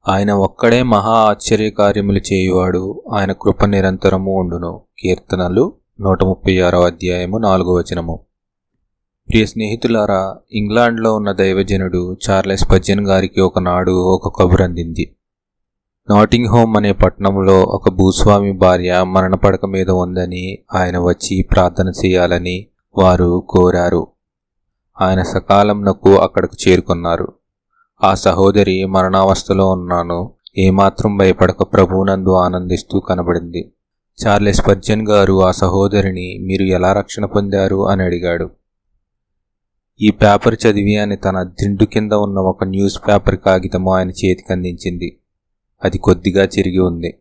ఆయన ఒక్కడే మహా ఆశ్చర్యకార్యములు చేయువాడు, ఆయన కృప నిరంతరము ఉండును. కీర్తనలు 136 అధ్యాయము 4వ వచనము. ప్రియ స్నేహితులారా, ఇంగ్లాండ్లో ఉన్న దైవజనుడు చార్లెస్ స్పర్జన్ గారికి ఒకనాడు ఒక కబురు అందింది. నాటింగ్హామ్ అనే పట్టణంలో ఒక భూస్వామి భార్య మరణపడక మీద ఉందని ఆయన వచ్చి ప్రార్థన చేయాలని వారు కోరారు. ఆయన సకాలంనకు అక్కడకు చేరుకున్నారు. ఆ సహోదరి మరణావస్థలో ఉన్నాను, ఏమాత్రం భయపడక ప్రభువునందు ఆనందిస్తూ కనబడింది. చార్లెస్ స్పర్జన్ గారు ఆ సహోదరిని, మీరు ఎలా రక్షణ పొందారు అని అడిగాడు. ఈ పేపర్ చదివి అని తన దిండు కింద ఉన్న ఒక న్యూస్ పేపర్ కాగితము ఆయన చేతికి అందించింది. అది కొద్దిగా చిరిగి ఉంది.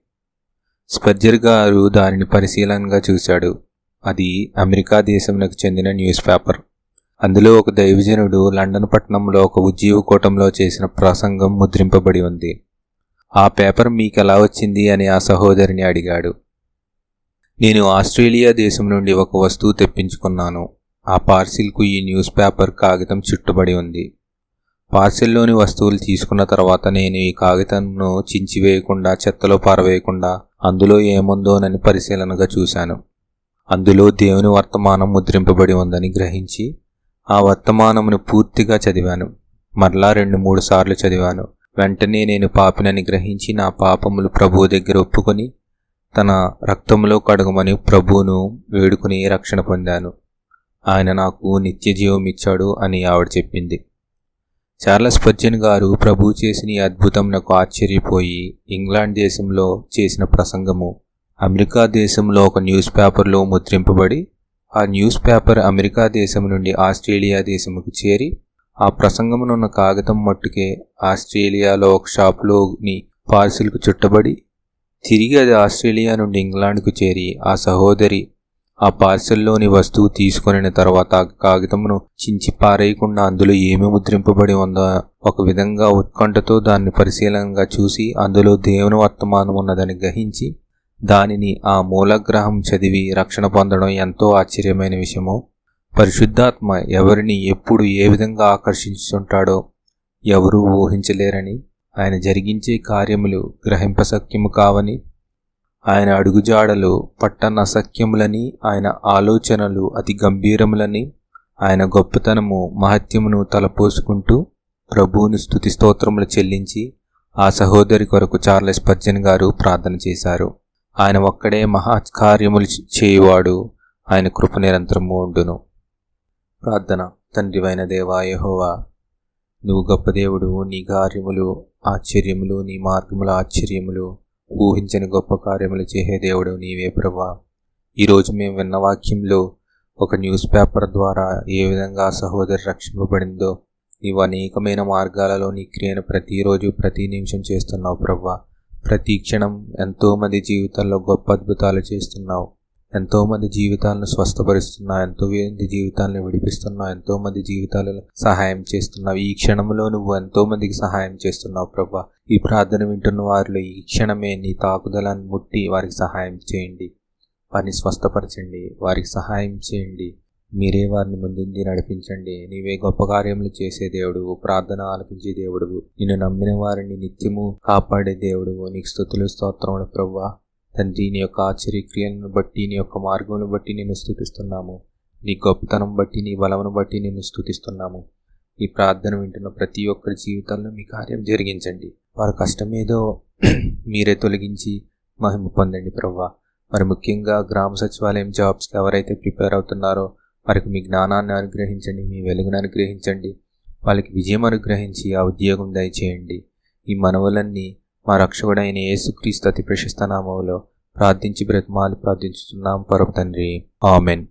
స్పర్జన్ గారు దానిని పరిశీలనగా చూశాడు. అది అమెరికా దేశంలోకి చెందిన న్యూస్ పేపర్. అందులో ఒక దైవజనుడు లండన్ పట్టణంలో ఒక ఉజ్జీవ కూటంలో చేసిన ప్రసంగం ముద్రింపబడి ఉంది. ఆ పేపర్ మీకెలా వచ్చింది అని ఆ సహోదరిని అడిగాడు. నేను ఆస్ట్రేలియా దేశం నుండి ఒక వస్తువు తెప్పించుకున్నాను. ఆ పార్సిల్కు ఈ న్యూస్ పేపర్ కాగితం చుట్టబడి ఉంది. పార్సిల్లోని వస్తువులు తీసుకున్న తర్వాత నేను ఈ కాగితంను చించివేయకుండా, చెత్తలో పారవేయకుండా అందులో ఏముందోనని పరిశీలనగా చూశాను. అందులో దేవుని వర్తమానం ముద్రింపబడి ఉందని గ్రహించి ఆ వర్తమానమును పూర్తిగా చదివాను. మరలా 2-3 సార్లు చదివాను. వెంటనే నేను పాపినని గ్రహించి నా పాపములు ప్రభువు దగ్గర ఒప్పుకొని తన రక్తంలో కడగమని ప్రభువును వేడుకుని రక్షణ పొందాను. ఆయన నాకు నిత్య జీవం ఇచ్చాడు అని ఆవిడ చెప్పింది. చార్లెస్ స్పర్జన్ గారు ప్రభువు చేసిన ఈ అద్భుతం నాకు ఆశ్చర్యపోయి ఇంగ్లాండ్ దేశంలో చేసిన ప్రసంగము అమెరికా దేశంలో ఒక న్యూస్ పేపర్లో ముద్రింపబడి ఆ న్యూస్ పేపర్ అమెరికా దేశం నుండి ఆస్ట్రేలియా దేశముకు చేరి ఆ ప్రసంగమునున్న కాగితం మట్టుకే ఆస్ట్రేలియాలో ఒక షాపులోని పార్సిల్కు చుట్టబడి తిరిగి అది ఆస్ట్రేలియా నుండి ఇంగ్లాండ్కు చేరి ఆ సహోదరి ఆ పార్సిల్లోని వస్తువు తీసుకొనిన తర్వాత ఆ కాగితమును చించి పారేయకుండా అందులో ఏమి ముద్రింపబడి ఉందో ఒక విధంగా ఉత్కంఠతో దాన్ని పరిశీలనగా చూసి అందులో దేవుని వర్తమానం ఉన్నదని గ్రహించి దానిని ఆ మూలగ్రహం చదివి రక్షణ పొందడం ఎంతో ఆశ్చర్యమైన విషయము. పరిశుద్ధాత్మ ఎవరిని ఎప్పుడు ఏ విధంగా ఆకర్షించుంటాడో ఎవరూ ఊహించలేరని, ఆయన జరిగించే కార్యములు గ్రహింపశక్యము కావని, ఆయన అడుగుజాడలు పట్టనసక్యములని, ఆయన ఆలోచనలు అతి గంభీరములని, ఆయన గొప్పతనము మహత్యమును తలపోసుకుంటూ ప్రభువుని స్తుతి స్తోత్రములు చెల్లించి ఆ సహోదరి కొరకు చార్లెస్ స్పర్జన్ గారు ప్రార్థన చేశారు. ఆయన ఒక్కడే మహాకార్యములు చేయువాడు, ఆయన కృప నిరంతరము ఉండును. ప్రార్థన. తండ్రివైన దేవా యెహోవా, నువ్వు గొప్ప దేవుడు. నీ కార్యములు ఆశ్చర్యములు, నీ మార్గముల ఆశ్చర్యములు, ఊహించని గొప్ప కార్యములు చేసే దేవుడు నీవే ప్రభువా. ఈరోజు మేము విన్న వాక్యంలో ఒక న్యూస్ పేపర్ ద్వారా ఏ విధంగా సహోదరి రక్షింపబడిందో నీవు అనేకమైన మార్గాలలో నీ క్రియను ప్రతిరోజు ప్రతి నిమిషం చేస్తున్నావు ప్రభువా. ప్రతి క్షణం ఎంతోమంది జీవితాల్లో గొప్ప అద్భుతాలు చేస్తున్నావు. ఎంతోమంది జీవితాలను స్వస్థపరుస్తున్నావు, ఎంతోమంది జీవితాలను విడిపిస్తున్నావు, ఎంతోమంది జీవితాలలో సహాయం చేస్తున్నావు. ఈ క్షణంలో నువ్వు ఎంతోమందికి సహాయం చేస్తున్నావు ప్రభా. ఈ ప్రార్థన వింటున్న వారిలో ఈ క్షణమే నీ తాకుదలను ముట్టి వారికి సహాయం చేయండి, వారిని స్వస్థపరచండి, వారికి సహాయం చేయండి. మీరే వారిని ముందుండి నడిపించండి. నీవే గొప్ప కార్యములు చేసే దేవుడు, ప్రార్థన ఆలకించే దేవుడు, నిన్ను నమ్మిన వారిని నిత్యము కాపాడే దేవుడు. నీకు స్తుతులు స్తోత్రములు ప్రభువా. తండ్రి, నీ యొక్క ఆశ్చర్యక్రియలను బట్టి, నీ యొక్క మార్గమును బట్టి నిన్ను స్తుతిస్తున్నాము. నీ గొప్పతనం బట్టి, నీ బలమును బట్టి నిన్ను స్తుతిస్తున్నాము. ఈ ప్రార్థన వింటున్న ప్రతి ఒక్కరి జీవితాల్లో మీ కార్యం జరిగించండి. వారి కష్టమేదో మీరే తొలగించి మహిమ పొందండి ప్రభువా. మరి ముఖ్యంగా గ్రామ సచివాలయం జాబ్స్కి ఎవరైతే ప్రిపేర్ అవుతున్నారో వారికి మీ జ్ఞానాన్ని అనుగ్రహించండి, మీ వెలుగును అనుగ్రహించండి, వాళ్ళకి విజయం అనుగ్రహించి ఆ ఉద్యోగం దయచేయండి. ఈ మనవులన్నీ మా రక్షకుడైన యేసుక్రీస్తు అతి ప్రశస్త నామములో ప్రార్థించి బ్రతిమాలి ప్రార్థించుతున్నాం పరమ తండ్రి. ఆమెన్.